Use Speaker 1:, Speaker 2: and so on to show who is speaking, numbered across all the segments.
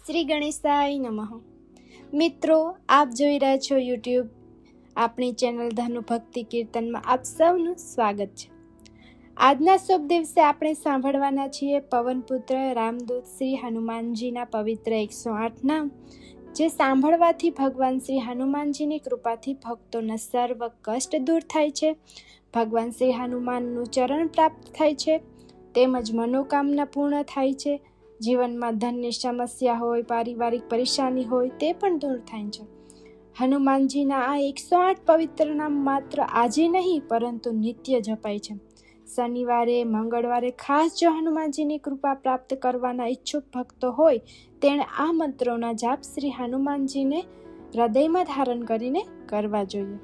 Speaker 1: શ્રી ગણેશાય નમઃ. મિત્રો, આપ જોઈ રહ્યા છો યુટ્યુબ આપણી ચેનલ ધનુ ભક્તિ કીર્તનમાં આપ સૌનું સ્વાગત છે. આજના શુભ દિવસે આપણે સાંભળવાના છીએ પવનપુત્ર રામદૂત શ્રી હનુમાનજીના પવિત્ર 108 નામ, જે સાંભળવાથી ભગવાન શ્રી હનુમાનજીની કૃપાથી ભક્તોના સર્વ કષ્ટ દૂર થાય છે, ભગવાન શ્રી હનુમાનનું ચરણ પ્રાપ્ત થાય છે, તેમજ મનોકામના પૂર્ણ થાય છે. જીવનમાં ધનની સમસ્યા હોય, પારિવારિક પરેશાની હોય તે પણ દૂર થાય છે. હનુમાનજીના આ 108 પવિત્ર નામ માત્ર આજે નહીં પરંતુ નિત્ય જપાય છે. શનિવારે, મંગળવારે ખાસ જો હનુમાનજીની કૃપા પ્રાપ્ત કરવાના ઈચ્છુક ભક્તો હોય તેણે આ મંત્રોના જાપ શ્રી હનુમાનજીને હૃદયમાં ધારણ કરીને કરવા જોઈએ.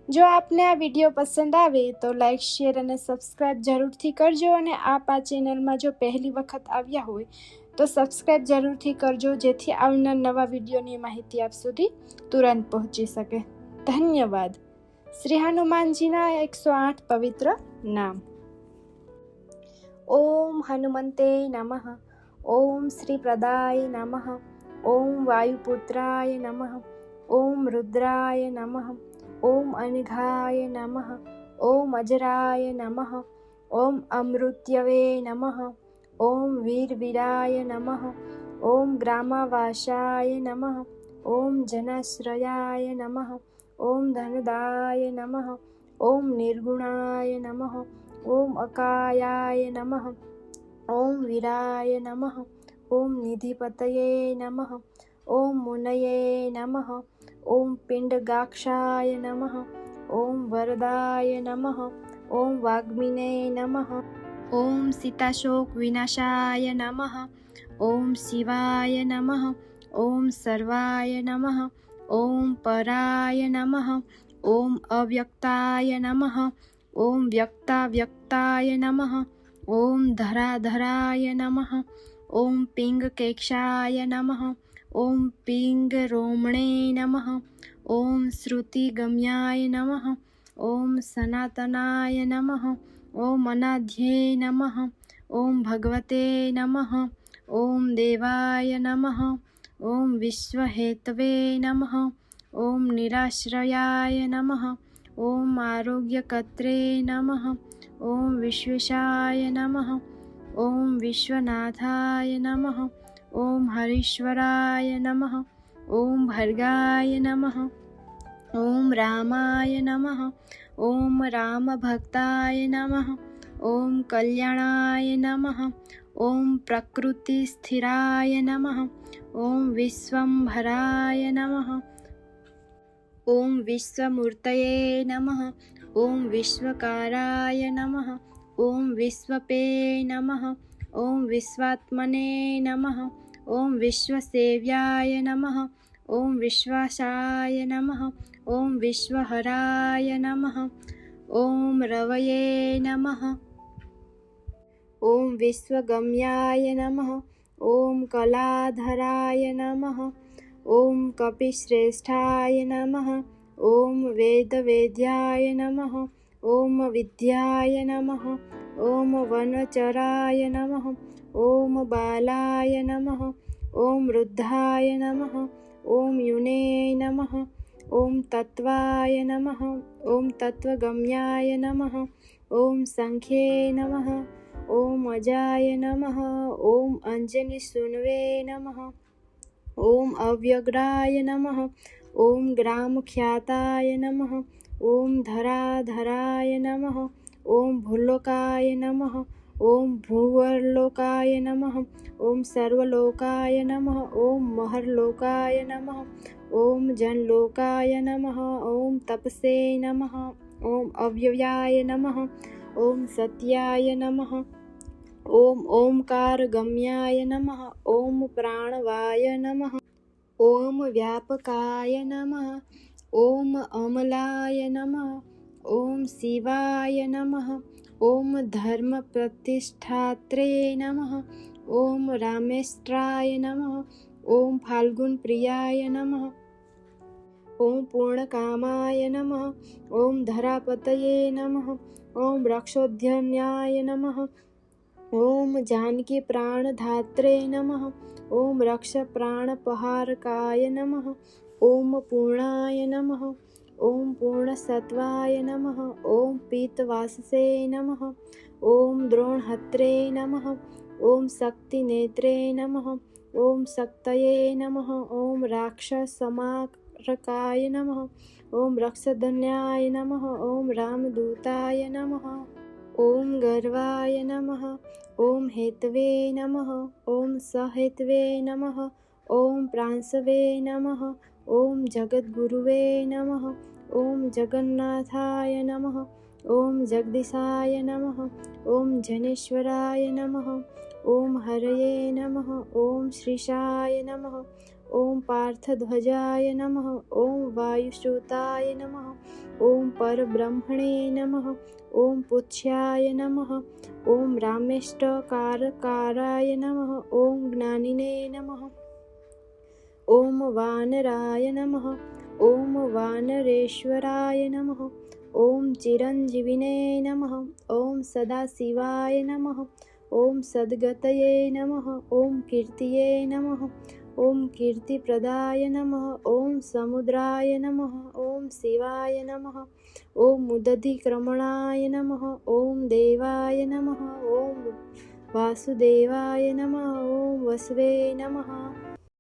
Speaker 1: જો આપને આ વિડીયો પસંદ આવે તો લાઈક, શેર અને સબસ્ક્રાઈબ જરૂરથી કરજો. અને આપ આ ચેનલમાં જો પહેલી વખત આવ્યા હોય તો સબસ્ક્રાઈબ જરૂરથી કરજો, જેથી આવનાર નવા વિડીયોની માહિતી આપ સુધી તુરંત પહોંચી શકે. ધન્યવાદ. શ્રી હનુમાનજીના 108 પવિત્ર નામ. ઓમ હનુમંતે નમઃ. ઓમ શ્રી પ્રદાય નમઃ. ઓમ વાયુપુત્રાય નમઃ. ઓમ રુદ્રાય નમઃ. ઓમ અનઘાય નમઃ. ઓમ અજરાય નમઃ. ઓમ અમૃત્યવે નમઃ. ઓમ વીરવીરાય નમઃ. ઓમ ગ્રામવાસાય નમઃ. ઓમ જનાશ્રયાય નમઃ. ઓમ ધનદાય નમઃ. ઓમ નિર્ગુણાય નમઃ. ઓમ અકાયાય નમઃ. ઓમ વીરાય નમઃ. ઓમ નિધિપતયે નમઃ. ઓમ મુનયે નમઃ. ઓમ પિંડગાક્ષાય નમઃ. ઓમ વરદાય નમઃ. ઓમ વાગ્મીને નમઃ. ઓમ સીતાશોક વિનાશાય નમઃ. ઓમ શિવાય નમઃ. ઓમ સર્વાય નમઃ. ઓમ પરાય નમઃ. ઓમ અવ્યક્તાય નમઃ. ઓમ વ્યક્તાવ્યક્તાય નમઃ. ઓમ ધરાધરાય નમઃ. ઓમ પિંગકેક્ષાય નમઃ. ઓમ પિંગ રોમણે નમઃ. ઓમ શ્રુતિગમ્યાય નમઃ. ઓમ સનાતનાય નમઃ. ઓમ અનાધ્યે નમઃ. ઓમ ભગવતે નમઃ. ઓમ દેવાય નમઃ. ઓમ વિશ્વહેતવે નમઃ. ઓમ નિરાશ્રયાય નમઃ. ઓમ આરોગ્યકર્ત્રે નમઃ. ઓમ વિશ્વેશાય નમઃ. ઓમ વિશ્વનાથાય નમઃ. ઓમ હરીશ્વરાય નમઃ. ઓમ ભર્ગાય નમઃ. ઓમ રામાય નમઃ. ઓમ રામભક્તાય નમઃ. ઓમ કલ્યાણાય નમઃ. ઓમ પ્રકૃતિસ્થિરાય નમઃ. ઓમ વિશ્વંભરાય નમઃ. ઓમ વિશ્વમૂર્તયે નમઃ. ઓમ વિશ્વકારાય નમઃ. ઓમ વિશ્વપે નમઃ. ઓમ વિશ્વાત્મને નમઃ. ઓમ વિશ્વસેવ્યાય નમઃ. ઓમ વિશ્વાસાય નમઃ. ઓમ વિશ્વહરાય નમઃ. ઓમ રવયે નમઃ. ઓમ વિશ્વગમ્યાય નમઃ. ઓમ કલાધરાય નમઃ. ઓમ કપિશ્રેષ્ઠાય નમઃ. ઓમ વેદવેદ્યાય નમઃ. ઓમ વિદ્યાય નમઃ. ઓમ વનચરાય નમઃ. ઓમ બાલાય નમઃ. ઓમ વૃદ્ધાય નમઃ. ઓમ યુને નમઃ. ઓમ તત્વાય નમઃ. ઓમ તત્વગમ્યાય નમઃ. ઓમ સંખ્યે નમઃ. ઓમ અજાય નમઃ. ઓમ અંજનિસૂનવે નમઃ. ઓમ અવ્યગ્રાય નમઃ. ઓમ ગ્રામખ્યાતાય નમઃ. ઓમ ધરાધરાય નમઃ. ઓમ ભૂલોકાય નમઃ. ઓમ ભુવરલોકાય નમઃ. ઓમ સર્વલોકાય નમઃ. ઓમ મહર્લોકાય નમઃ. ઓમ જનલોકાય નમઃ. ઓમ તપસે નમઃ. ઓમ અવ્યયાય નમઃ. ઓમ સત્યાય નમઃ. ઓમ ઓમકારગમ્યાય નમઃ. ઓમ પ્રાણવાય નમઃ. ઓમ વ્યાપકાય નમઃ. ઓમ અમલાય નમઃ. ઓમ શિવાય નમઃ. ઓમ ધર્મપ્રતિષ્ઠાત્રે નમઃ. ઓમ રામેષ્ટ્રાય નમઃ. ઓમ ફાલ્ગુનપ્રિયાય નમઃ. ઓમ પૂર્ણકામાય નમઃ. ઓમ ધરાપતયે નમઃ. ઓમ રક્ષોધ્યન્યાય નમઃ. ॐ जानकीप्राणधात्रे नमः। ॐ रक्षप्राणपहारकाय नमः। ॐ पूर्णाय नमः। ॐ पूर्णसत्त्वाय नमः। ॐ पीतवाससे नमः। ॐ द्रोणहत्रे नमः। ॐ शक्तिनेत्रे नमः। ॐ शक्तये नमः। ॐ राक्षसमारकाय नमः। ॐ रक्षधन्याय नमः। ॐ रामदूताय नमः। ॐ गर्वाय नमः। ॐ हेतवे नमः। ॐ सहेतवे नमः। ॐ प्रांशवे नमः। ॐ जगद्गुरुवे नमः। ॐ जगन्नाथाय नमः। ॐ जगदीशाय नमः। ॐ जनेश्वराय नमः। ॐ हरये नमः। ॐ श्रीशाय नमः। ॐ पार्थध्वजाय नमः। ॐ वायुसूताय नमः। ॐ परब्रह्मणे नमः। ॐ पुच्छ्याय नमः। ॐ रामेष्टकारकाराय नमः। ॐ ज्ञानिने नमः। ॐ वानराय नमः। ॐ वानरेश्वराय नमः। ॐ चिरञ्जीविने नमः। ॐ सदाशिवाय नमः। ॐ सद्गतये नमः। ॐ कीर्तये नमः। ॐ कीर्तिप्रदाय नमः। ॐ समुद्राय नमः। ॐ शिवाय नमः। ॐ उदधिक्रमणाय नमः। ॐ देवाय नमः। ॐ वासुदेवाय नमः। ॐ वसवे नमः।